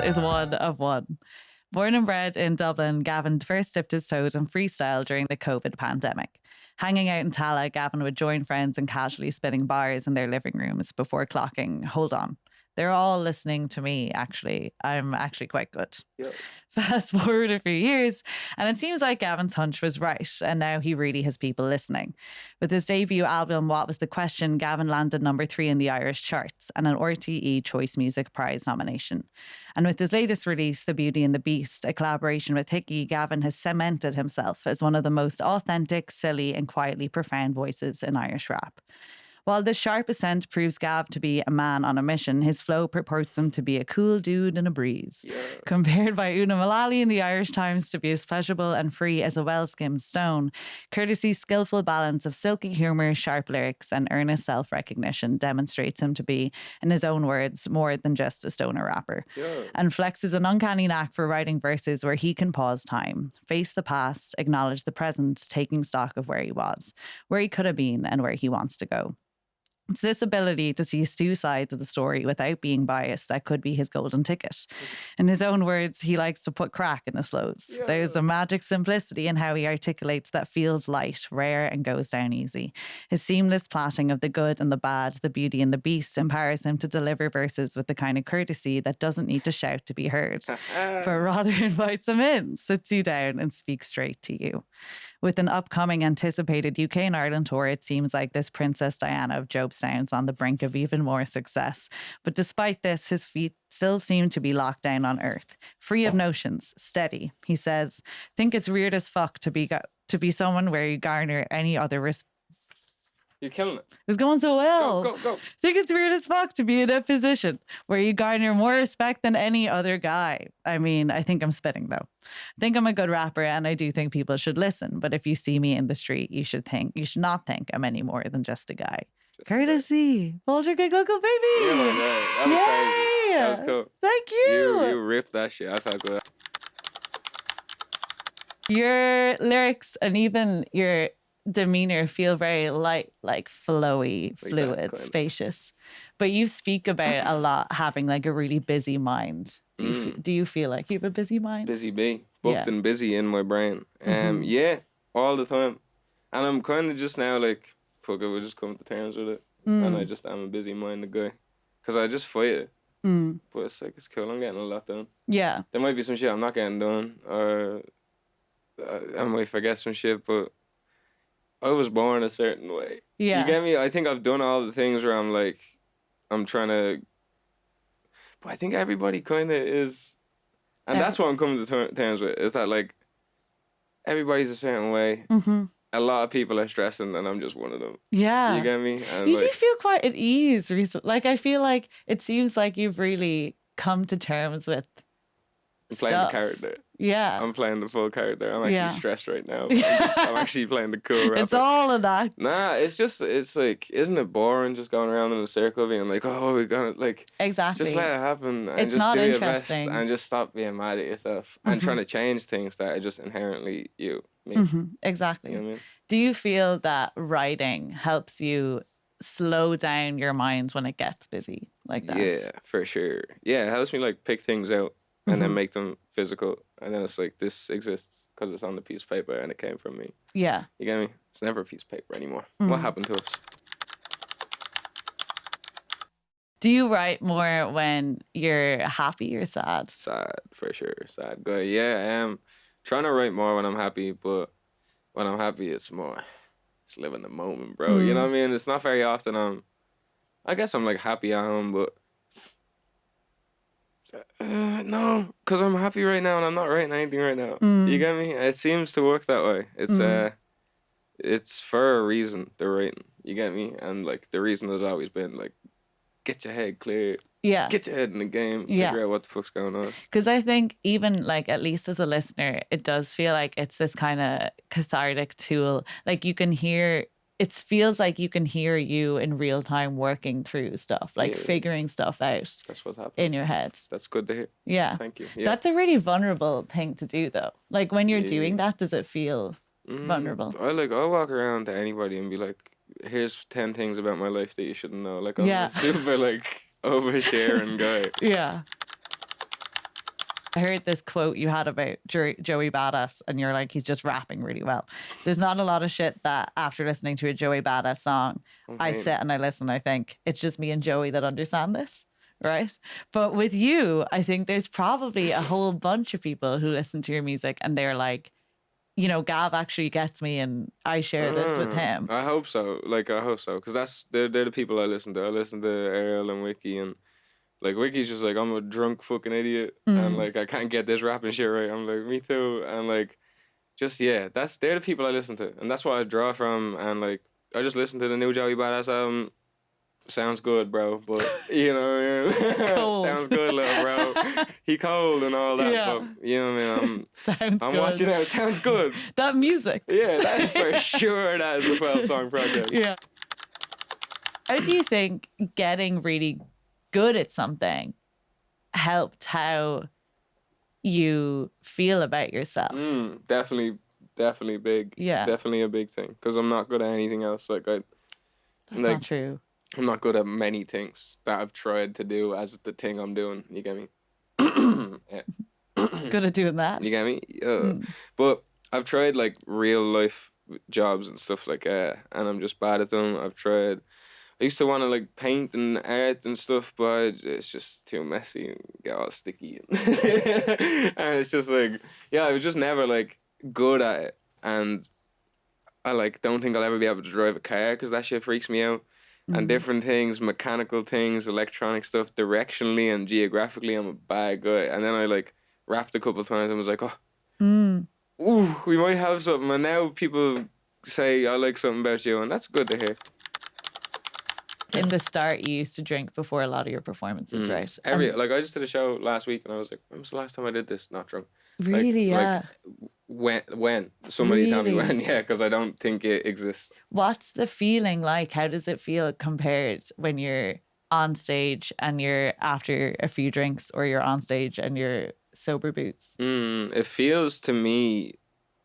is one of one. Born and bred in Dublin, Gavin first dipped his toes in freestyle during the COVID pandemic. Hanging out in Tala, Gavin would join friends in casually spinning bars in their living rooms before clocking, hold on, they're all listening to me, actually. I'm actually quite good. Yep. Fast forward a few years, and it seems like Gavin's hunch was right, and now he really has people listening. With his debut album, What Was the Question?, Gavin landed number 3 in the Irish charts and an RTE Choice Music Prize nomination. And with his latest release, The Beauty and the Beast, a collaboration with Hickey, Gavin has cemented himself as one of the most authentic, silly, and quietly profound voices in Irish rap. While this sharp ascent proves Gav to be a man on a mission, his flow purports him to be a cool dude in a breeze. Yeah. Compared by Una Mullally in the Irish Times to be as pleasurable and free as a well-skimmed stone, Courtesy's skillful balance of silky humour, sharp lyrics and earnest self-recognition demonstrates him to be, in his own words, more than just a stoner rapper. Yeah. And flexes an uncanny knack for writing verses where he can pause time, face the past, acknowledge the present, taking stock of where he was, where he could have been and where he wants to go. It's this ability to see two sides of the story without being biased that could be his golden ticket. In his own words, he likes to put crack in his flows. Yeah. There's a magic simplicity in how he articulates that feels light, rare, and goes down easy. His seamless plotting of the good and the bad, the beauty and the beast empowers him to deliver verses with the kind of courtesy that doesn't need to shout to be heard, but rather invites him in, sits you down, and speaks straight to you. With an upcoming anticipated UK and Ireland tour, it seems like this Princess Diana of Jobestown's on the brink of even more success. But despite this, his feet still seem to be locked down on earth, free of notions, steady. He says, think it's weird as fuck to be someone where you garner any other respect. You're killing it. It's going so well. Go. Think it's weird as fuck to be in a position where you garner more respect than any other guy. I mean, I think I'm spitting though. I think I'm a good rapper and I do think people should listen. But if you see me in the street, you should not think I'm any more than just a guy. Courtesy. Vulture Gig Local, baby. Yeah, my God. That was crazy. That was cool. Thank you. You ripped that shit. I felt good. Your lyrics and even your demeanor feel very light, like flowy, fluid, spacious. But you speak about a lot having like a really busy mind. Do you feel like you have a busy mind? Busy bee. Booked and busy in my brain. Yeah, all the time. And I'm kind of just now like, fuck it, we'll just come to terms with it. And I just am a busy minded guy. Because I just fight it. But it's like, it's cool. I'm getting a lot done. Yeah. There might be some shit I'm not getting done. Or I might forget some shit, but I was born a certain way. Yeah. You get me? I think I've done all the things where I'm like, I'm trying to... But I think everybody kind of is... And that's what I'm coming to terms with, is that like, everybody's a certain way. A lot of people are stressing and I'm just one of them. Yeah. You get me? And you like, do feel quite at ease recently. Like, I feel like it seems like you've really come to terms with I'm playing the character. Yeah. I'm playing the full character. I'm actually stressed right now. I'm actually playing the cool rapper. It's all an act. Nah, it's like, isn't it boring just going around in a circle being like, oh, we're gonna, like... Exactly. Just let it happen and it's just not do your best interesting. and just stop being mad at yourself and trying to change things that are just inherently you. Me. Exactly. You know what I mean? Do you feel that writing helps you slow down your mind when it gets busy like that? Yeah, for sure. Yeah, it helps me like pick things out and then make them physical. And then it's like, this exists because it's on the piece of paper and it came from me. Yeah. You get me? It's never a piece of paper anymore. What happened to us? Do you write more when you're happy or sad? Sad, for sure. Sad guy. Yeah, I am trying to write more when I'm happy, but when I'm happy, it's more, just living the moment, bro. You know what I mean? It's not very often I guess I'm like happy at home, but no, because I'm happy right now and I'm not writing anything right now. You get me? It seems to work that way. It's for a reason, the writing. You get me? And like the reason has always been like, get your head clear. Yeah. Get your head in the game. Figure out what the fuck's going on. Because I think even like, at least as a listener, it does feel like it's this kind of cathartic tool. Like you can hear, it feels like you can hear you in real time working through stuff, like figuring stuff out. That's what's happening in your head. That's good to hear. Yeah. Thank you. Yeah. That's a really vulnerable thing to do though. Like when you're doing that, does it feel vulnerable? I'll walk around to anybody and be like, here's 10 things about my life that you shouldn't know. Like I'm a super like oversharing guy. Yeah. I heard this quote you had about Joey Badass, and you're like, he's just rapping really well. There's not a lot of shit that after listening to a Joey Badass song, I sit and I listen, I think, it's just me and Joey that understand this, right? But with you, I think there's probably a whole bunch of people who listen to your music and they're like, you know, Gav actually gets me and I share this with him. I hope so. Like, I hope so. Because they're the people I listen to. I listen to Ariel and Wiki, and like, Wiki's just like, I'm a drunk fucking idiot, and like, I can't get this rapping shit right. I'm like, me too. And like, just, yeah, they're the people I listen to, and that's what I draw from. And like, I just listened to the new Joey Badass album. Sounds good, bro, but you know what I mean? Cold. Sounds good, little bro. He cold and all that, but you know what I mean? I'm watching that. Sounds good. That music. Yeah, that's for sure. That is a 12-song project. Yeah. How do you think getting really good at something helped how you feel about yourself? Definitely big. Yeah. Definitely a big thing. Because I'm not good at anything else. That's not true. I'm not good at many things that I've tried to do as the thing I'm doing. You get me? Yeah. Good at doing that. You get me? But I've tried like real life jobs and stuff like that, and I'm just bad at them. I used to want to like paint and art and stuff, but it's just too messy and get all sticky. And it's just like, yeah, I was just never like good at it. And I like don't think I'll ever be able to drive a car because that shit freaks me out. And different things, mechanical things, electronic stuff, directionally and geographically, I'm a bad guy. And then I like rapped a couple of times and was like, ooh, we might have something. And now people say, I like something about you, and that's good to hear. In the start, you used to drink before a lot of your performances, right? Like I just did a show last week and I was like, when was the last time I did this? Not drunk. Really, yeah. Like, when? Somebody tell me when, yeah, because I don't think it exists. What's the feeling like? How does it feel compared when you're on stage and you're after a few drinks, or you're on stage and you're sober boots? It feels to me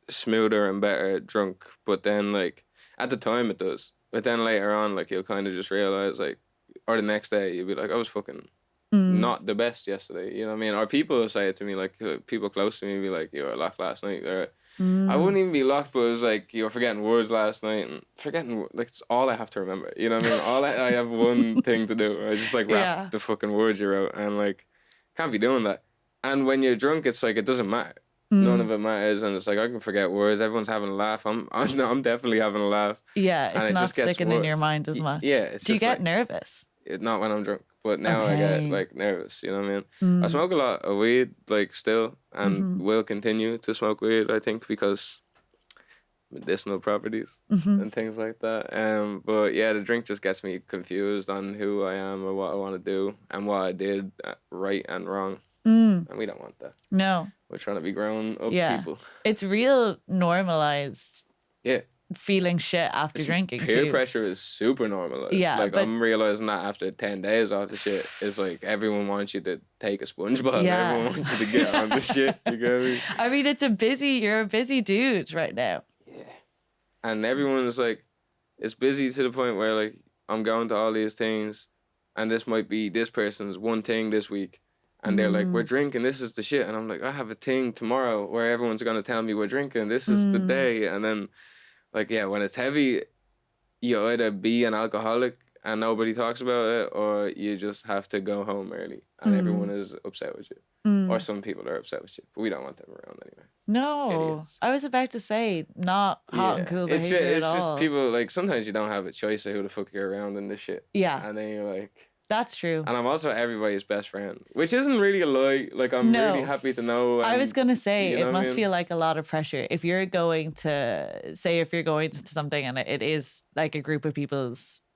smoother and better drunk, but then like at the time it does. But then later on, like, you'll kind of just realize, like, or the next day, you'll be like, I was fucking not the best yesterday. You know what I mean? Or people will say it to me, like, people close to me will be like, you were locked last night. Or I wouldn't even be locked, but it was like, you were forgetting words last night. And forgetting, like, it's all I have to remember. You know what I mean? I have one thing to do. I just, like, rap the fucking words you wrote. And, like, can't be doing that. And when you're drunk, it's like, it doesn't matter. None of it matters, and it's like I can forget words. Everyone's having a laugh. I'm definitely having a laugh. Yeah, it's not sticking in your mind as much. Yeah, do you get nervous? Not when I'm drunk, but now I get like nervous. You know what I mean? I smoke a lot of weed, like still, and will continue to smoke weed. I think because medicinal properties and things like that. But yeah, the drink just gets me confused on who I am or what I want to do and what I did right and wrong. And we don't want that. No. We're trying to be grown up people. It's real normalized. Yeah. Feeling shit after drinking peer too. pressure is super normalized. Yeah, like I'm realizing that after 10 days off the shit, it's like everyone wants you to take a sponge bath. Yeah. Everyone wants you to get on the shit. You get me? I mean, you're a busy dude right now. Yeah. And everyone's like, it's busy to the point where like I'm going to all these things, and this might be this person's one thing this week. And they're like, we're drinking, this is the shit. And I'm like, I have a thing tomorrow where everyone's going to tell me we're drinking, this is the day. And then, like, yeah, when it's heavy, you either be an alcoholic and nobody talks about it, or you just have to go home early and everyone is upset with you. Or some people are upset with you. But we don't want them around anyway. No. Idiots. I was about to say, not hot and cool behavior it's at all. It's just people, like, sometimes you don't have a choice of who the fuck you're around in this shit. Yeah. And then you're like... That's true. And I'm also everybody's best friend, which isn't really a lie. Like, I'm really happy to know. And, I was going to say, you know it must feel like a lot of pressure. If you're going to something and it is like a group of people's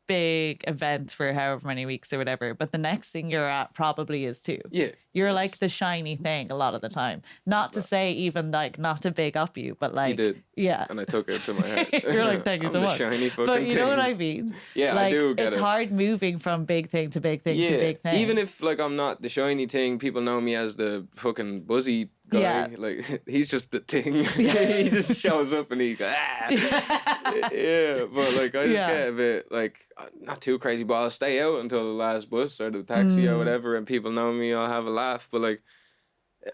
big event for however many weeks or whatever, but the next thing you're at probably is too. Yeah. You're like the shiny thing a lot of the time. Not to say even like, not to big up you, but like. You did. Yeah. And I took it to my heart. You're like, thank you so much. Shiny fucking but you know thing. what I mean? Yeah, like, I do get it. It's hard moving from big thing to big thing to big thing. Even if like I'm not the shiny thing, people know me as the fucking buzzy guy. Yeah. Like he's just the thing. He just shows up and he goes, yeah. But like I just get a bit like not too crazy, but I'll stay out until the last bus or the taxi or whatever, and people know me. I'll have a laugh, but like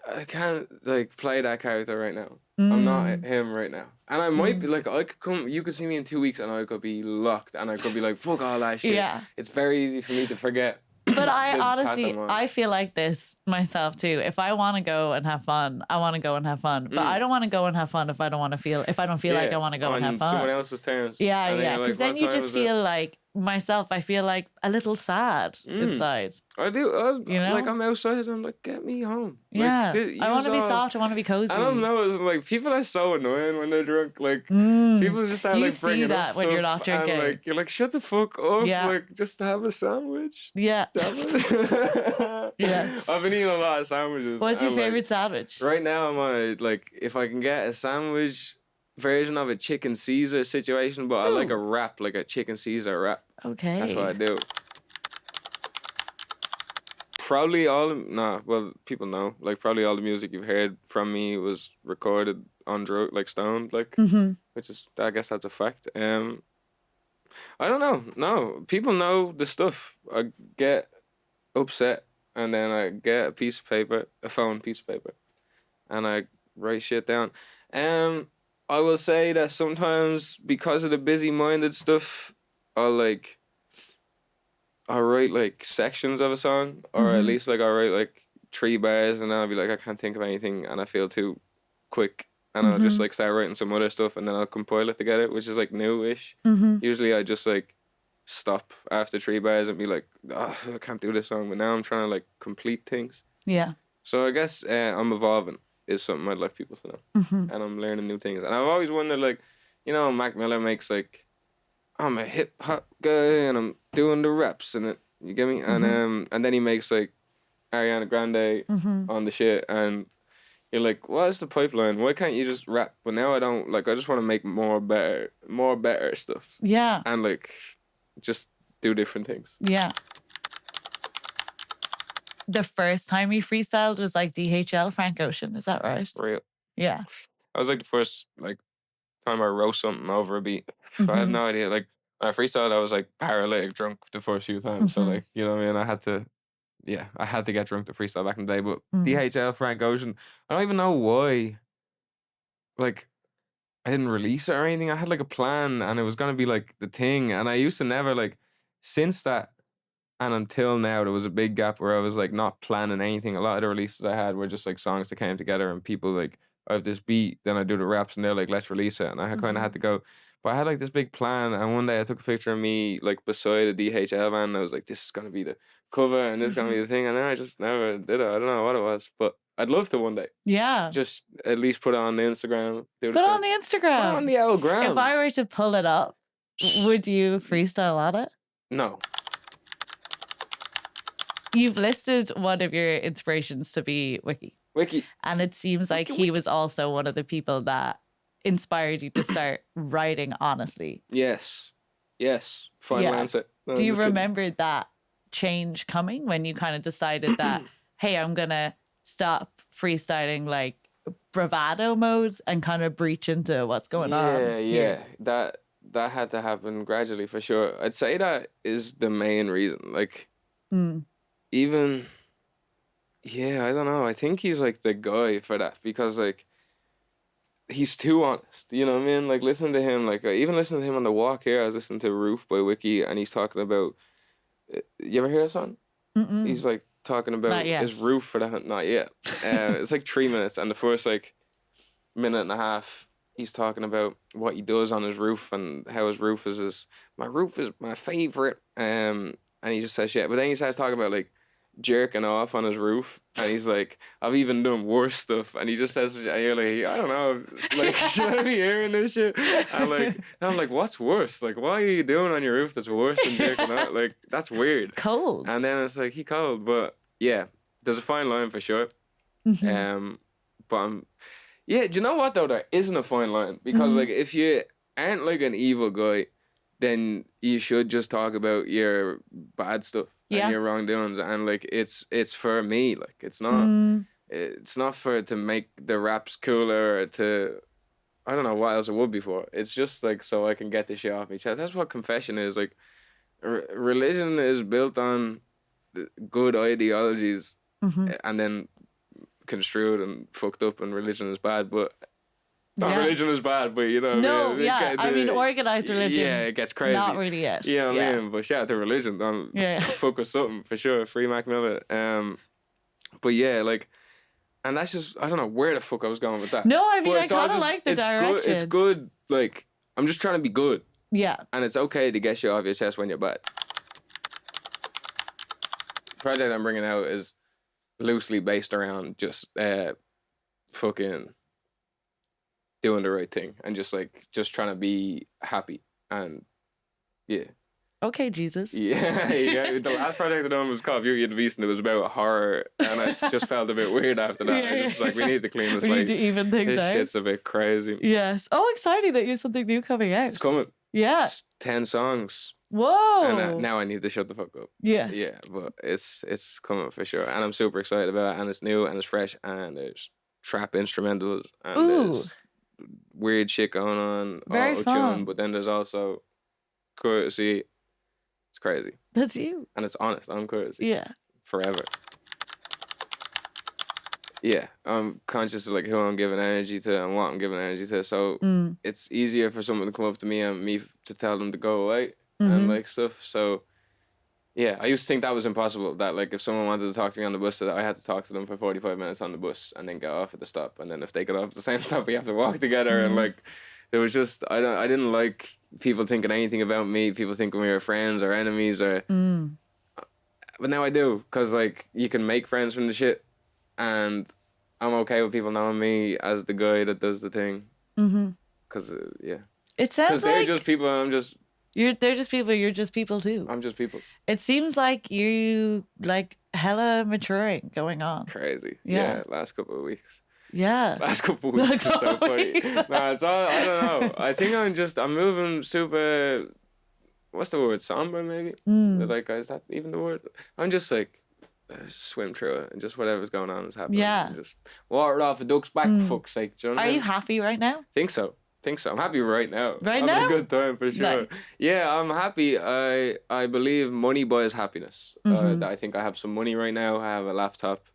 I can't like play that character right now. I'm not Mm. him right now. And I might be like, I could come, you could see me in 2 weeks and I could be locked and I could be like, fuck all that shit. Yeah. It's very easy for me to forget. But I the path honestly, I'm on. I feel like this myself too. If I want to go and have fun, I want to go and have fun. But I don't want to go and have fun if I don't want to feel, if I don't feel like I want to go and have on fun. someone else's terms. Yeah, And then yeah. you're Because like, then what you time just was it? feel like myself, I feel like a little sad inside. I do. You know? Like, I'm outside. I'm like, get me home. Yeah. Like, I want to be use all- soft. I want to be cozy. I don't know. It's like people are so annoying when they're drunk. Like people just start You like see bringing that up when you're stuff not drinking. and like you're like, shut the fuck up. Yeah. Like just have a sandwich. Yeah. Damn it. Yes. I've been eating a lot of sandwiches. What's your and, like, favorite sandwich? Right now, I'm on a, like if I can get a sandwich version of a chicken Caesar situation, but I like a wrap, like a chicken Caesar wrap. Okay. That's what I do. Probably well, people know. Like, probably all the music you've heard from me was recorded on drug, like stoned, like, which is, I guess that's a fact. I don't know. No, people know the stuff. I get upset, and then I get a piece of paper, a phone piece of paper, and I write shit down. I will say that sometimes, because of the busy-minded stuff, I'll write like sections of a song, or at least like I'll write like 3 bars, and then I'll be like, I can't think of anything, and I feel too quick, and I'll just like start writing some other stuff, and then I'll compile it together, which is like new-ish. Usually I just like stop after 3 bars and be like, oh, I can't do this song, but now I'm trying to like complete things. Yeah. So I guess I'm evolving is something I'd like people to know, and I'm learning new things, and I've always wondered, like, you know, Mac Miller makes like, I'm a hip hop guy and I'm doing the raps and it, you get me? And then he makes like Ariana Grande on the shit, and you're like, what's the pipeline? Why can't you just rap? But now I don't, like, I just want to make more better stuff. Yeah. And like just do different things. Yeah. The first time you freestyled was like DHL Frank Ocean, is that right? Real. Yeah. I was like the first like time I wrote something over a beat. I had no idea. Like when I freestyled, I was like paralytic drunk the first few times. So like, you know what I mean? I had to get drunk to freestyle back in the day. But DHL Frank Ocean, I don't even know why. Like, I didn't release it or anything. I had like a plan, and it was gonna be like the thing. And I used to never, like, since that and until now, there was a big gap where I was like not planning anything. A lot of the releases I had were just like songs that came together, and people like, I have this beat, then I do the raps, and they're like, let's release it. And I kind of had to go. But I had like this big plan, and one day I took a picture of me like beside a DHL van, and I was like, this is gonna be the cover, and this is gonna be the thing. And then I just never did it. I don't know what it was, but I'd love to one day. Yeah. Just at least put it on the Instagram. Put it on the Instagram. Put it on the old gram. If I were to pull it up, would you freestyle at it? No. You've listed one of your inspirations to be Wiki. And it seems like he was also one of the people that inspired you to start writing honestly. Yes. Final answer. No, do you remember that change coming when you kind of decided that, hey, I'm going to stop freestyling like bravado mode and kind of breach into what's going on? Yeah. That had to happen gradually for sure. I'd say that is the main reason. Like, even... Yeah, I don't know. I think he's like the guy for that, because like he's too honest. You know what I mean? Like, listening to him, like even listening to him on the walk here, I was listening to Roof by Wiki, and he's talking about. You ever hear that song? He's like talking about his roof for the not yet. It's like 3 minutes, and the first like minute and a half, he's talking about what he does on his roof and how his roof is my roof is my favorite. And he just says shit, but then he starts talking about like jerking off on his roof, and he's like, I've even done worse stuff, and he just says, and you're like, I don't know, like, should I be hearing this shit? And I'm like, what's worse? Like, what are you doing on your roof that's worse than jerking off? Like, that's weird. Cold. And then it's like, he cold, but yeah, there's a fine line for sure. But do you know what though? There isn't a fine line, because like if you aren't like an evil guy, then you should just talk about your bad stuff and your wrongdoings, and like it's for me, like it's not for to make the raps cooler or to, I don't know what else it would be for. It's just like so I can get this shit off my chest. That's what confession is. Like religion is built on good ideologies, and then construed and fucked up, and religion is bad, but not Yeah. religion is bad, but you know what No, I mean? yeah. I mean, organized religion. Yeah, it gets crazy. Not really it. You know what Yeah. I mean? But shout out to religion. Don't Yeah. fuck with something for sure. Free Mac Miller. But yeah, like, and that's just, I don't know where the fuck I was going with that. No, I mean, But I it's all kind of just- like the it's direction. Good, it's good. Like, I'm just trying to be good. Yeah. And it's okay to get shit off your chest when you're bad. The project I'm bringing out is loosely based around just fucking doing the right thing and just trying to be happy. And yeah. Okay, Jesus. Yeah, yeah. The last project I done was called Beauty and the Beast, and it was about horror, and I just felt a bit weird after that. I just was like, we need to clean this. We need to even things this out. shit's a bit crazy. Yes. Oh, exciting that you have something new coming out. It's coming. Yeah. It's 10 songs. Whoa. And now I need to shut the fuck up. Yes. Yeah, but it's coming for sure, and I'm super excited about it. And it's new and it's fresh, and there's trap instrumentals, and Ooh. there's weird shit going on, Very auto-tune, fun. but then there's also courtesy. It's crazy, That's you. and it's honest. I'm courtesy Yeah. forever. Yeah, I'm conscious of like who I'm giving energy to and what I'm giving energy to. So it's easier for someone to come up to me and me to tell them to go away and like stuff. So yeah, I used to think that was impossible. That like if someone wanted to talk to me on the bus, that I had to talk to them for 45 minutes on the bus and then get off at the stop. And then if they get off at the same stop, we have to walk together. And like it was just I didn't like people thinking anything about me. People thinking we were friends or enemies or. But now I do, because like you can make friends from the shit. And I'm okay with people knowing me as the guy that does the thing. Because, yeah. It sounds Because they're just people and they're just people, you're just people too. I'm just people. It seems like you, like, hella maturing going on. Crazy. Yeah. Last couple of weeks. Yeah. Last couple of weeks is so funny. No, it's all, I don't know. I think I'm moving super, what's the word? Somber, maybe? Like, is that even the word? I'm just like, swim through it and just whatever's going on is happening. Yeah. And just water it off a duck's back, for fuck's sake. Do you know what I Are mean? you happy right now? Think so. I'm happy right now. Right I'm now? having a good time for sure. Nice. Yeah, I'm happy. I believe money buys happiness. I think I have some money right now. I have a laptop.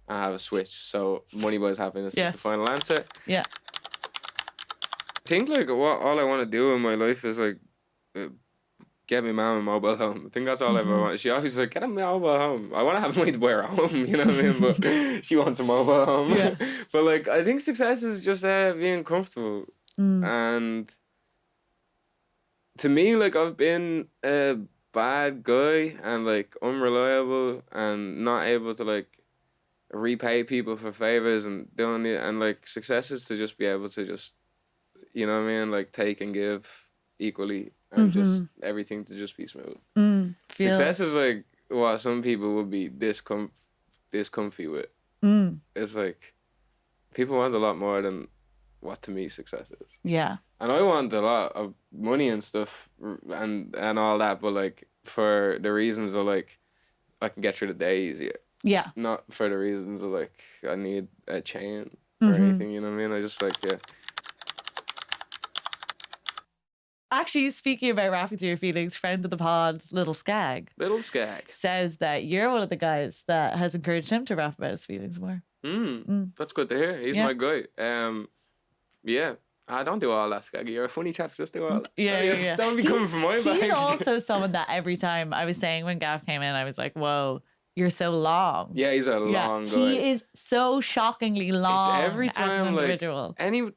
And I have a Switch. So money buys happiness is the final answer. Yeah. I think like all I want to do in my life is like get my mom a mobile home. I think that's all I ever want. She always like, get a mobile home. I want to have money to buy her home, you know what I mean? But she wants a mobile home. Yeah. But like, I think success is just being comfortable. And to me, like, I've been a bad guy and like unreliable and not able to like repay people for favors and doing it. And like, success is to just be able to just, you know what I mean? Like, take and give equally. And just everything to just be smooth. Success is like what some people would be this comfy with. It's like people want a lot more than what to me success is. Yeah. And I want a lot of money and stuff and all that, but like for the reasons of like I can get through the day easier. Yeah. Not for the reasons of like I need a chain or anything, you know what I mean? I just like, yeah. Actually, speaking about rapping through your feelings, friend of the pod, Lil Skag, says that you're one of the guys that has encouraged him to rap about his feelings more. That's good to hear. He's my guy. Yeah. I don't do all that, Skaggy. You're a funny chap. Just do all that. Yeah. Don't be coming from my bag. He's also someone that every time I was saying when Gav came in, I was like, whoa, you're so long. Yeah, he's a long guy. He is so shockingly long. It's every time, as an individual. Like,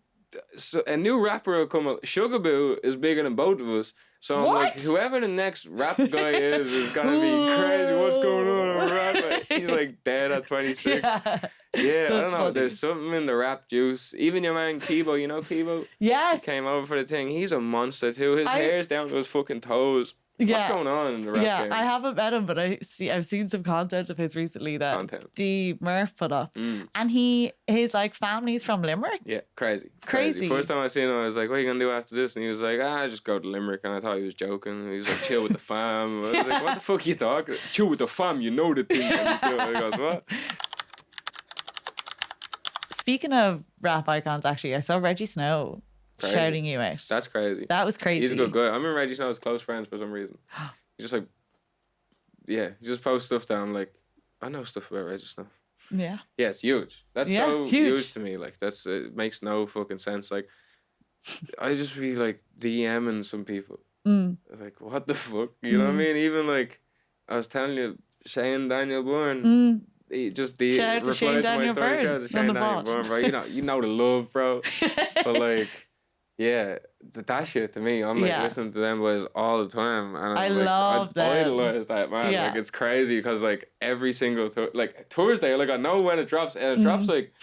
so a new rapper will come out. Sugaboo is bigger than both of us. So I'm like, whoever the next rap guy is gonna be crazy. What's going on? Rap? He's like dead at 26. Yeah, I don't know. Funny. There's something in the rap juice. Even your man KIBO, you know KIBO? Yes. He came over for the thing. He's a monster too. His hair's down to his fucking toes. What's going on in the rap game? I haven't met him, but I've seen some content of his recently that D Murph put up, and his like family's from Limerick. Yeah, crazy. First time I seen him, I was like, "What are you gonna do after this?" And he was like, "I just go to Limerick." And I thought he was joking. He was like, "Chill with the fam." I was like, "What the fuck are you talking? Chill with the fam? You know the thing." He goes, "What?" Speaking of rap icons, actually, I saw Reggie Snow. Crazy. Shouting you out. That's crazy. That was crazy. He's a good guy. I'm and Reggie Snow's close friends for some reason. He's just like, yeah, he just posts stuff that I'm like, I know stuff about Reggie Snow. Yeah. Yeah, it's huge. That's Yeah, so huge. huge to me. Like, it makes no fucking sense. Like, I just be like DMing some people. Like, what the fuck? You know what I mean? Even like, I was telling you, Daniel Byrne. He just Shout out to Shane replied to my Daniel story. Shout Byrne out to on Shane the Daniel pod. Byrne, bro. You know the love, bro. But like, yeah, that shit to me, I'm like listening to them boys all the time, and I I'm like, love I them. idolize that, man. Yeah. Like, it's crazy because like every single like Thursday, like I know when it drops, and it drops like,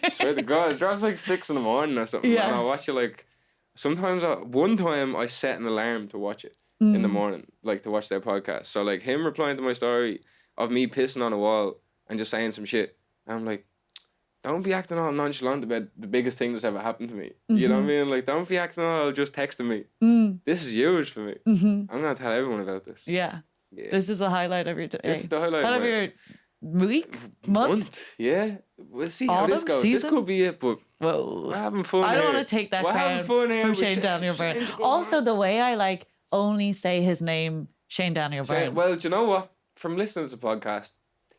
I swear to God, it drops like 6 in the morning or something, and I watch it like. Sometimes one time I set an alarm to watch it in the morning, like to watch their podcast. So like him replying to my story of me pissing on a wall and just saying some shit. I'm like, don't be acting all nonchalant about the biggest thing that's ever happened to me. You know what I mean? Like, don't be acting all just texting me. This is huge for me. I'm gonna tell everyone about this. Yeah. This is the highlight of your day. This is the highlight of your week, month. Yeah, we'll see how this goes. Season? This could be it, but whoa, we're having fun. I don't here. want to take that we're crown having fun here from with Shane Daniel Byrne. Also, the way I like only say his name, Shane Daniel Byrne. Well, do you know what? From listening to the podcast,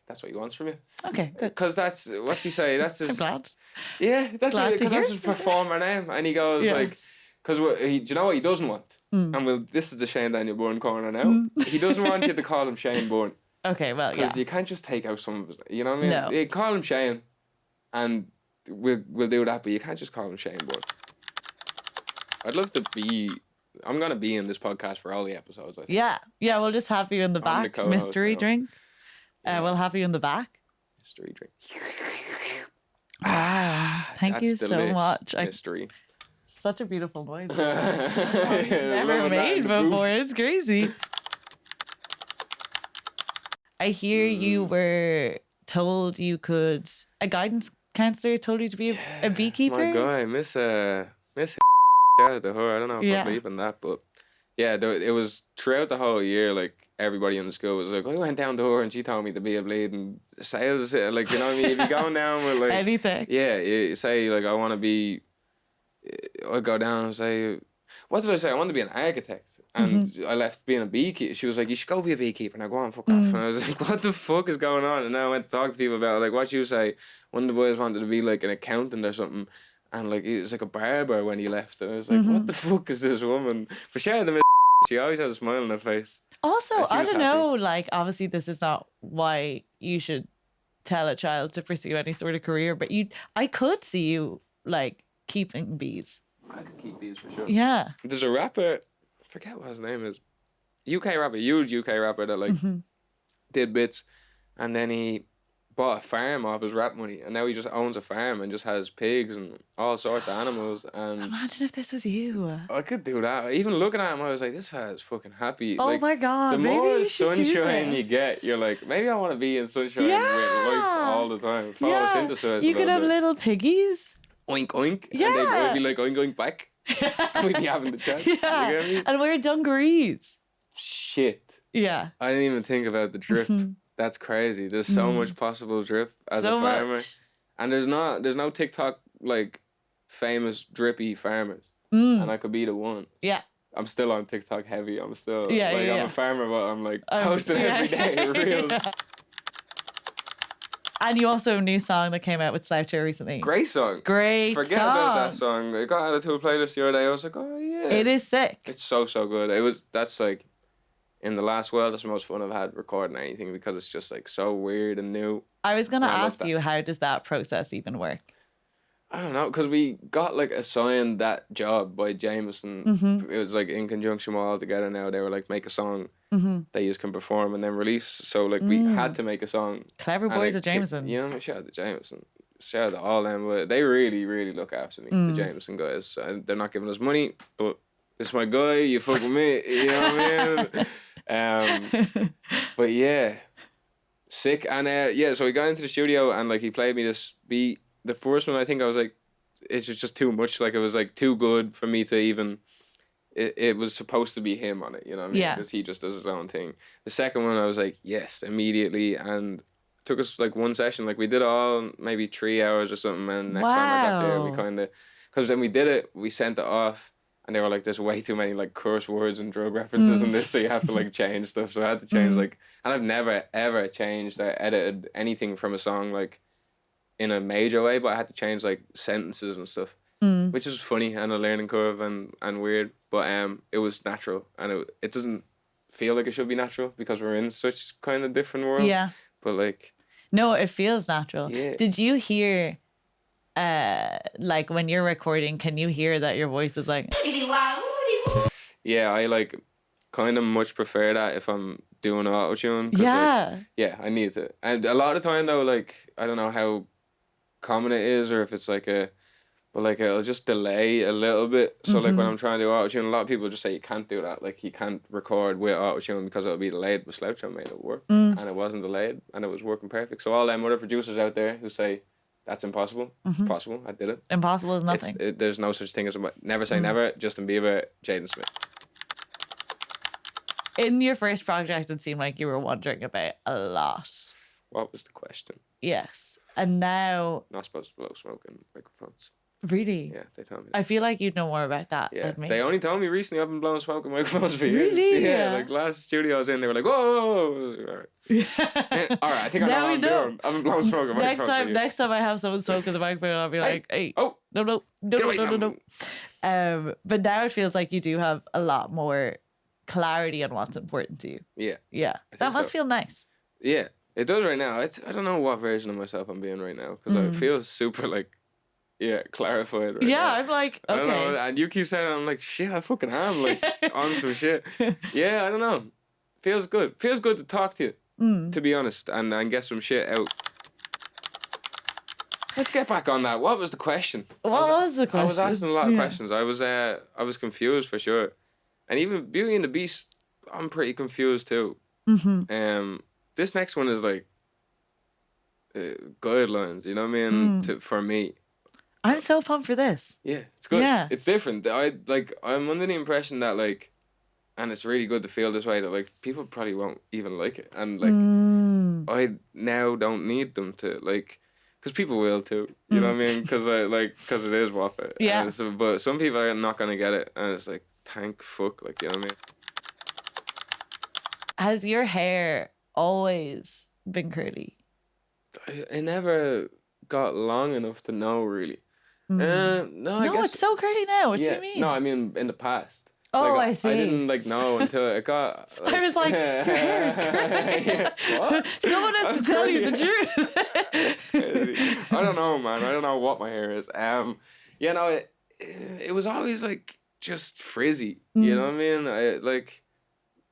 that's what he wants from you. Okay, good. Because that's what's he say? That's his. I'm glad. Yeah, that's Glad what, to hear. that's his performer name, and he goes like, because do you know what he doesn't want? And this is the Shane Daniel Byrne corner now. He doesn't want you to call him Shane Byrne. Okay, well, because you can't just take out some of his. You know what I mean? No. You call him Shane, and we'll do that, but you can't just call him Shane Byrne. I'd love to be. I'm gonna be in this podcast for all the episodes. I think. Yeah. We'll just have you in the back. co-host Mystery now. drink. We'll have you in the back. Mystery drink. Wow. Thank you so much. Mystery. Such a beautiful noise. Yeah, Never made before. It's crazy. I hear you were told you could. A guidance counselor told you to be a beekeeper. My guy, Miss shout out to her. I don't know if I'm believing that, but yeah, it was throughout the whole year. Like everybody in the school was like, I went down to her and she told me to be a bleeding sales. Like, you know what I mean? If you're going down with like anything, yeah, you say like I want to be. I go down and say, what did I say? I want to be an architect. And I left being a beekeeper. She was like, you should go be a beekeeper. Now go on, fuck off. And I was like, what the fuck is going on? And then I went to talk to people about it. Like, what you say, one of the boys wanted to be like an accountant or something. And like, he was like a barber when he left. And I was like, what the fuck is this woman? For sure, she always has a smile on her face. Also, I don't know, like, obviously this is not why you should tell a child to pursue any sort of career, but I could see you, like, keeping bees. I could keep bees for sure. Yeah. There's a rapper, I forget what his name is. UK rapper, huge UK rapper that like did bits, and then he bought a farm off his rap money, and now he just owns a farm and just has pigs and all sorts of animals. And imagine if this was you. I could do that. Even looking at him, I was like, this fella's fucking happy. Oh like, my god! the maybe more you should sunshine do you this. get, you're like, maybe I want to be in sunshine with life all the time. Photosynthesize. You could have little piggies. Oink oink. Yeah. And they'd be like oink oink back. We'd be having the chat. Yeah. You get me? And wear dungarees. Shit. Yeah. I didn't even think about the drip. That's crazy. There's so much possible drip as a farmer. Much. And there's no TikTok like famous drippy farmers. And I could be the one. Yeah. I'm still on TikTok heavy. I'm still I'm a farmer, but I'm like posting every day reels. Yeah. And you also have a new song that came out with Sloucho recently. Great song. Great Forget song. about that song. It got added to a playlist the other day. I was like, oh yeah. It is sick. It's so good. That's like in the last while, that's the most fun I've had recording anything because it's just like so weird and new. I was gonna I love ask that. you, how does that process even work? I don't know, because we got like assigned that job by Jameson. It was like in conjunction with all together now. They were like, make a song that you can perform and then release. So like we had to make a song. Clever boys at Jameson. You know, shout out to Jameson. Shout out to all them. But they really, really look after me, the Jameson guys. And they're not giving us money, but it's my guy. You fuck with me. You know what I mean? But yeah, sick. And so we got into the studio and like he played me this beat. The first one, I think I was like, it's just too much. Like it was like too good for me to even. It was supposed to be him on it, you know what I mean? Yeah. Because he just does his own thing. The second one, I was like, yes, immediately, and it took us like one session. Like we did it all maybe 3 hours or something, and next time I got there, we kind of, because when we did it, we sent it off, and they were like, there's way too many like curse words and drug references in this, so you have to like change stuff. So I had to change like, and I've never ever changed or edited anything from a song like in a major way, but I had to change like sentences and stuff, which is funny and a learning curve and weird, but it was natural, and it doesn't feel like it should be natural because we're in such kind of different worlds. Yeah. But like, no, it feels natural. Yeah. Did you hear like when you're recording, can you hear that your voice is like yeah, I like kind of much prefer that if I'm doing auto-tune. Yeah. Like, yeah, I need to. And a lot of the time though, like, I don't know how common it is or if it's like but like it'll just delay a little bit. So like when I'm trying to do auto-tune, a lot of people just say you can't do that. Like you can't record with auto-tune because it'll be delayed. But Sloucho made it work and it wasn't delayed and it was working perfect. So all them other producers out there who say that's impossible, it's possible. I did it. Impossible is nothing. There's no such thing as never say never. Justin Bieber, Jaden Smith. In your first project, it seemed like you were wondering about a lot. What was the question? Yes. And now... Not supposed to blow smoke in microphones. Really? Yeah, they told me that. I feel like you'd know more about that than me. They only told me recently I've been blowing smoke in microphones for years. Really? Yeah, like last studio I was in, they were like, whoa! All right, I think I know what I'm doing. I've been blowing smoke in microphones for years. Next time I have someone smoke in the microphone, I'll be like, hey, oh, no. But now it feels like you do have a lot more clarity on what's important to you. Yeah. That must feel nice. Yeah, it does right now. I don't know what version of myself I'm being right now because I feel super like clarified right now. I'm like, okay. I don't know, and you keep saying it, I'm like, shit, I fucking am like on some shit. Yeah, I don't know. Feels good. Feels good to talk to you, to be honest, and get some shit out. Let's get back on that. What was the question? What was the question? I was asking a lot of questions. I was confused for sure. And even Beauty and the Beast, I'm pretty confused too. This next one is like guidelines, you know what I mean? For me. I'm so pumped for this. Yeah, it's good. Yeah. It's different. I'm under the impression that like, and it's really good to feel this way, that like people probably won't even like it. And like, I now don't need them to like, because people will too. You know what I mean? Because it is Waffa. Yeah. But some people are not going to get it. And it's like, thank fuck, like, you know what I mean? Has your hair always been curly? I never got long enough to know, really. No, I guess it's so curly now. What do you mean? No, I mean in the past. Oh, like, I see. I didn't like know until it got. Like, I was like, your hair is curly. What? Someone has to tell you the truth. That's crazy. I don't know, man. I don't know what my hair is. It was always like just frizzy. You know what I mean?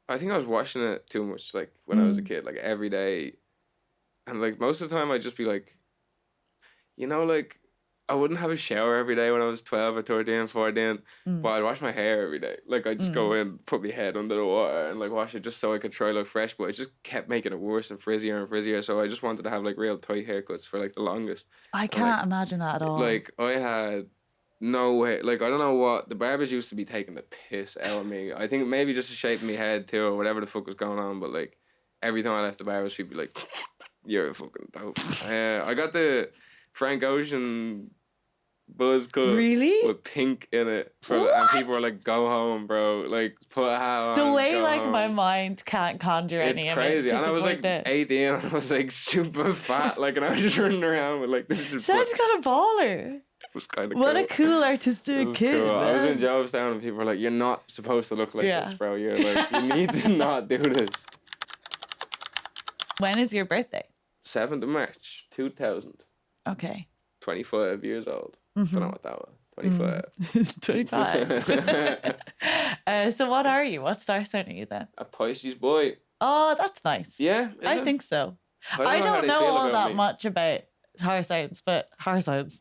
I think I was washing it too much, like when I was a kid, like every day, and like most of the time I'd just be like, you know, like. I wouldn't have a shower every day when I was 12 or 13, 14, but I'd wash my hair every day. Like, I'd just go in, put my head under the water and, like, wash it just so I could try to look fresh, but it just kept making it worse and frizzier, so I just wanted to have, like, real tight haircuts for, like, the longest. I can't imagine that at all. Like, I had no way. Like, I don't know what... The barbers used to be taking the piss out of me. I think maybe just the shape of my head, too, or whatever the fuck was going on, but, like, every time I left the barbers, people be like, you're a fucking dope. I got the... Frank Ocean buzz cut with pink in it, and people were like, "Go home, bro! Like, put a hat on." The way like home. my mind can't conjure any image. It's crazy, and I was like this. 18, and I was like super fat, like, and I was just running around with like this. Sounds kind of baller. It was kind of what cool. a cool artistic kid. Cool. Man. I was in Jonestown, and people were like, "You're not supposed to look like this, bro. You're like, you need to not do this." When is your birthday? 7th of March, 2000. Okay. 25 years old. Don't know what that was. 25. 25. So what are you? What star sign are you then? A Pisces boy. Oh, that's nice. Yeah? I think so. I don't know all that much about star signs, but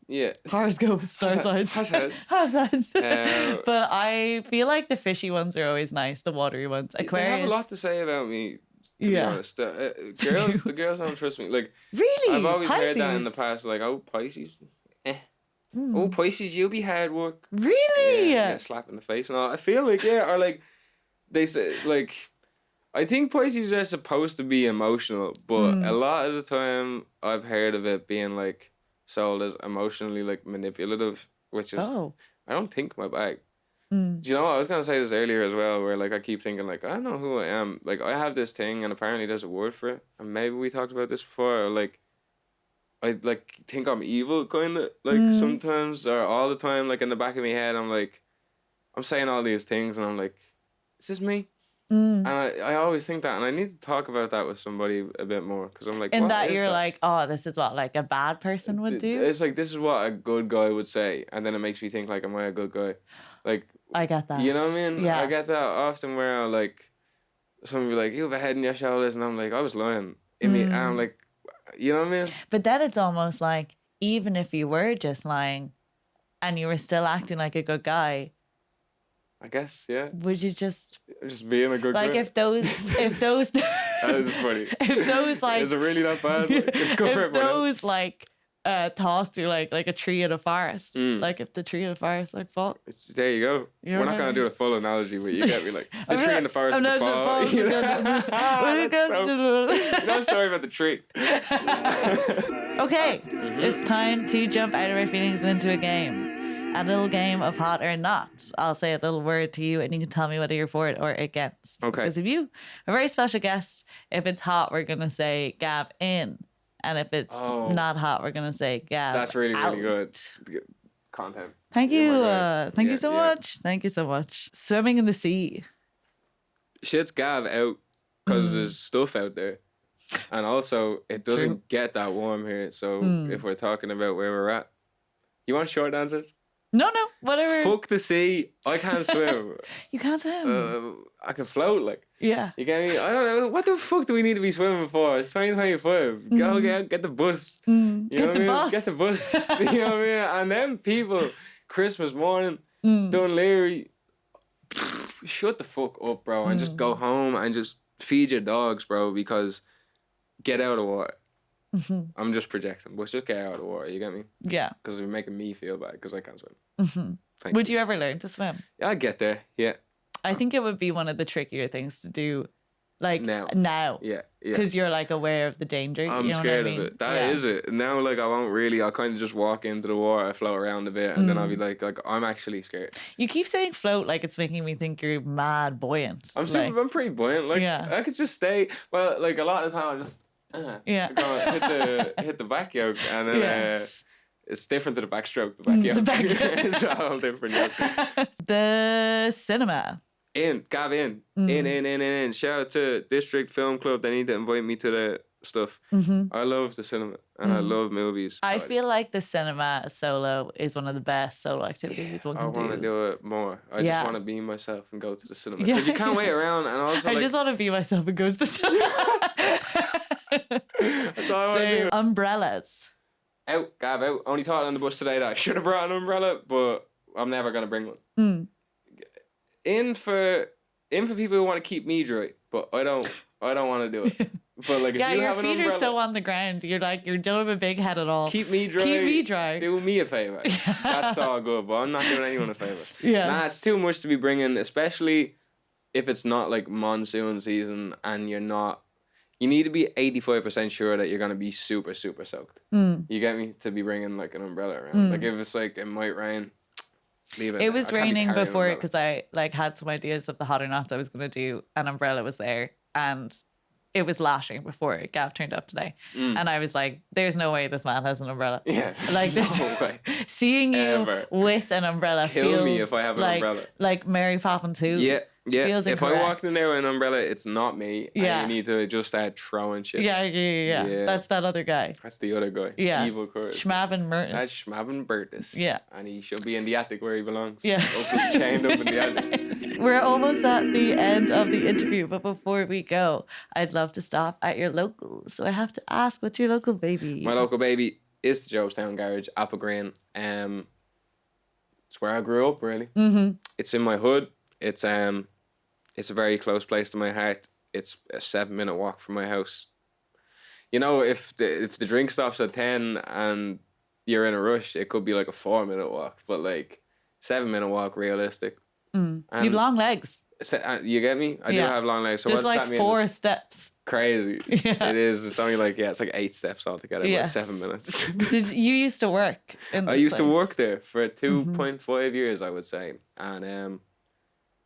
yeah, horoscopes, star signs, horoscopes. But I feel like the fishy ones are always nice, the watery ones. Aquarius. They have a lot to say about me. To be honest, the girls don't trust me. Like, really, I've always Pisces? heard that in the past. Like, oh, Pisces, oh, Pisces, you'll be hard work. Really? Yeah, slap in the face and all. I feel like or like they say, like, I think Pisces are supposed to be emotional, but a lot of the time I've heard of it being like sold as emotionally like manipulative, which is I don't think my bag. Do you know what? I was gonna say this earlier as well, where like I keep thinking like I don't know who I am. Like I have this thing, and apparently there's a word for it. And maybe we talked about this before. Or, like I like think I'm evil, kind of like sometimes or all the time. Like in the back of my head, I'm saying all these things, and I'm like, is this me? And I always think that, and I need to talk about that with somebody a bit more because I'm like, In what that is you're that? like, oh, this is what like a bad person would do. It's like this is what a good guy would say, and then it makes me think like, am I a good guy? Like I get that. you know what I mean? Yeah. I get that often where I like someone be like, you have a head in your shoulders, and I'm like, I was lying. And I'm like, you know what I mean? But then it's almost like even if you were just lying, and you were still acting like a good guy, I guess yeah. would you just being a good like guy. if those That is funny. if those like is it really that bad? Like, it's good for if everyone those else. like thoughts do like a tree in a forest, like if the tree in the forest like fall. There you go. You know We're what not I gonna mean? do the full analogy, but you get me like the tree in the forest I'm is the not fall. supposed You know? to That's you know a story about the tree. Okay, it's time to jump out of our feelings and into a game. A little game of hot or not. I'll say a little word to you and you can tell me whether you're for it or against. Okay. Because of you, a very special guest. If it's hot, we're going to say Gav in. And if it's not hot, we're going to say Gav That's really, out. really good content. Thank you. Oh my God. Thank you so much. Thank you so much. Swimming in the sea. Shit's Gav out because there's stuff out there. And also, it doesn't get that warm here. So if we're talking about where we're at, you want short answers? No, whatever. Fuck the sea. I can't swim. You can't swim. I can float, like. Yeah. You get me? I don't know. What the fuck do we need to be swimming for? It's 2025. Go get the bus. You know Get what the I mean? bus. Get the bus. You know what I mean? And then people, Christmas morning, Dun Leary, shut the fuck up, bro, and just go home and just feed your dogs, bro, because get out of the water. I'm just projecting, but just get out of the water, you get me? Yeah. Because you're making me feel bad because I can't swim. Would you ever learn to swim? Yeah, I get there, yeah. I think it would be one of the trickier things to do, like now. Yeah. Because you're like aware of the danger. I'm you know scared what I mean? of it. That is it. Now, like, I won't really. I'll kind of just walk into the water, float around a bit, and then I'll be like, I'm actually scared. You keep saying float like it's making me think you're mad buoyant. I'm pretty buoyant. Like, I could just stay. Well, like a lot of the time, I just hit the back yoke, and then it's different to the backstroke. The back yoke. The back yoke. It's all different yoke. The cinema. Gav in. Shout out to District Film Club. They need to invite me to the stuff. I love the cinema and I love movies. I feel like the cinema solo is one of the best solo activities one can do. I want to do it more. I just want to be myself and go to the cinema because you can't wait around. And also, I just want to be myself and go to the cinema. That's all I want to do. Umbrellas. Out, Gav, out. Only thought on the bus today that I should have brought an umbrella, but I'm never gonna bring one. In for people who want to keep me dry, but I don't want to do it. But like, if you your have an feet umbrella, are so on the ground. You're like, you don't have a big head at all. keep me dry. Keep me dry. Do me a favor. That's all good, but I'm not doing anyone a favor. Yeah. Nah, it's too much to be bringing, especially if it's not like monsoon season and you're not. You need to be 85% sure that you're gonna be super, super soaked. You get me? To be bringing like an umbrella around. Like if it's like it might rain, leave it. It was I can't be raining carrying before an because I like had some ideas of the hot or not I was gonna do. An umbrella was there and it was lashing before Gav turned up today, and I was like, "There's no way this man has an umbrella." Yeah, like there's no way. Seeing you Ever. with an umbrella Kill feels me if I have an like, umbrella. Like Mary Poppins too. Yeah. Feels if incorrect. I walked in there with an umbrella, it's not me. Yeah. And you need to just start throwing shit. Yeah. That's that other guy. That's the other guy. Yeah. Evil Curtis. Schmavin Mertis. That's Schmavin Burtis. Yeah. And he should be in the attic where he belongs. Yeah. Chained up in the attic. We're almost at the end of the interview, but before we go, I'd love to stop at your local. So I have to ask, what's your local baby? My local baby is the Jobestown Garage, Apple Green. It's where I grew up, really. It's in my hood. It's a very close place to my heart. It's a 7-minute walk from my house. You know, if the drink stops at 10 and you're in a rush, it could be like a 4-minute walk. But like 7-minute walk, realistic. You've long legs. You get me? I do have long legs. So There's what's like that mean? 4 steps crazy. Yeah. It is. It's only like, it's like 8 steps altogether, Yes. like 7 minutes. Did you used to work in this I used to place? work there for 2.5 years, I would say. And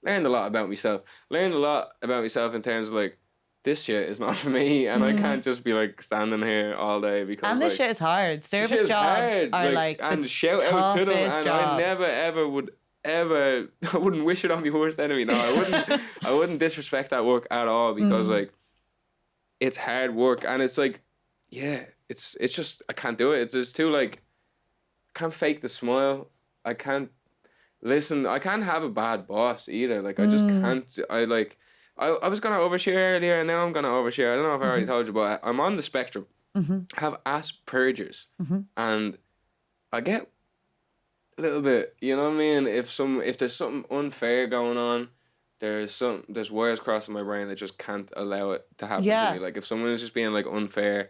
learned a lot about myself. Learned a lot about myself in terms of like, this shit is not for me, and I can't just be like standing here all day because. And this like, shit is hard. Service shit is jobs hard, are like and the shout out to them, toughest and jobs. I never ever would ever. I wouldn't wish it on my worst enemy. No, I wouldn't. I wouldn't disrespect that work at all because like, it's hard work, and it's like, yeah, it's just I can't do it. It's just too like, I can't fake the smile. I can't listen. I can't have a bad boss either. Like I just can't. I was gonna overshare earlier, and now I'm gonna overshare. I don't know if I already told you, but I'm on the spectrum. I have Asperger's, and I get a little bit. You know what I mean? If there's something unfair going on, there's wires crossing my brain that just can't allow it to happen to me. Like if someone is just being like unfair,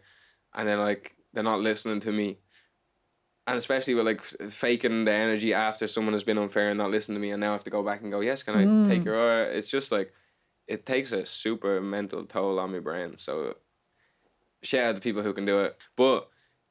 and then like they're not listening to me. And especially with like faking the energy after someone has been unfair and not listening to me, and now I have to go back and go, yes, can I take your order? It's just like, it takes a super mental toll on my brain. So shout out to people who can do it. But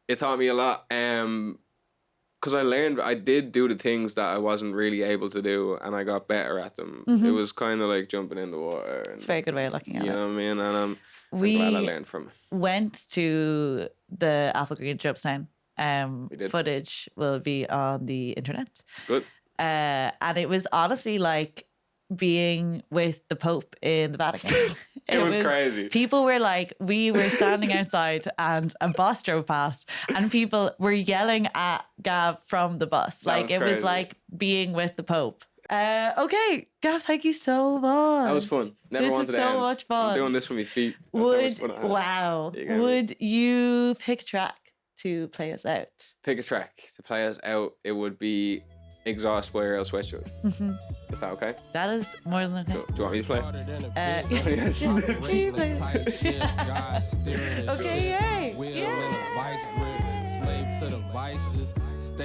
it taught me a lot. Because I did do the things that I wasn't really able to do, and I got better at them. It was kind of like jumping in the water. And, It's a very good way of looking at it. You know what I mean? And I'm glad I learned from it. Went to the Apple Green Jobstown. We did. Footage will be on the internet. Good. And it was honestly like being with the Pope in the Vatican. It was crazy. People were like, we were standing outside and a bus drove past and people were yelling at Gav from the bus. Like it was like being with the Pope. Okay, Gav, thank you so much. That was fun. Never wanted to This is so end. much fun. I'm doing this with my feet. That's how much fun I had. Would you pick a track to play us out? Pick a track to play us out. It would be Exhaust by Earl Sweatshirt. Is that okay? That is more than okay. Cool. Do you want me to play? Can you play? Okay, yay. Slave to the vices. Stay